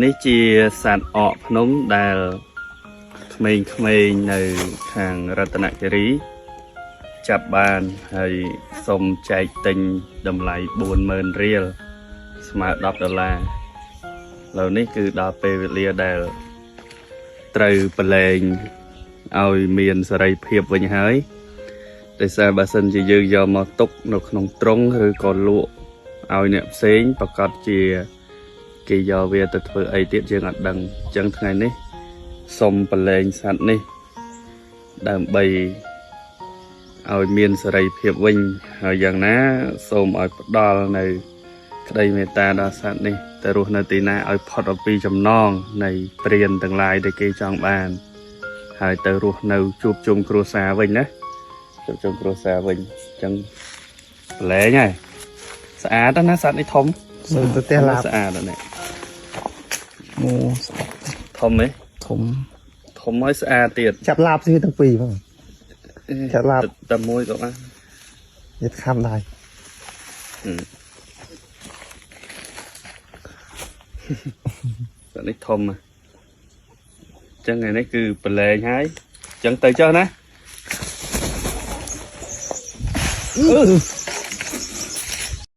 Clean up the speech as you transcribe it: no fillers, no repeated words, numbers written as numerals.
នេះជាសត្វអកភ្នំដែលក្មេងៗនៅខាងរតនគិរីចាប់បានហើយសុំចែកទិញតម្លៃ 40000 រៀលស្មើ$10ឥឡូវនេះគឺដល់ពេលវេលាដែលត្រូវប្រឡែងឲ្យមានសេរីភាពវិញហើយដោយសារបើសិនជាយើងយកមកទុកនៅក្នុងទ្រុងឬក៏លក់ឲ្យអ្នកផ្សេងប្រកាសជាគេយកវាទៅធ្វើអីទៀតយើងអត់ដឹងអញ្ចឹងថ្ងៃនេះសុំប្រឡែងសត្វនេះដើម្បីឲ្យមានសេរីភាពវិញហើយយ៉ាងណាសូមឲ្យផ្ដល់នៅក្តីមេត្តាដល់សត្វនេះទៅរស់នៅទីណាឲ្យផុតអំពីចំណងនៃព្រានទាំងឡាយដែលគេចង់បានហើយទៅរស់នៅជួបជុំគ្រួសារវិញណាជួបជុំគ្រួសារវិញអញ្ចឹងប្រឡែងហើយស្អាតណាស់សត្វនេះធំមើលទៅផ្ទះឡាបស្អាតណាស់អូធំហ៎ធំហើយស្អាតទៀតចាប់ឡាបស៊ីទាំងពីរបងចាប់ឡាបតែមួយក៏បានយកខំដែរសត្វនេះធំអញ្ចឹងថ្ងៃនេះគឺប្រឡែងហើយអញ្ចឹងទៅចុះណា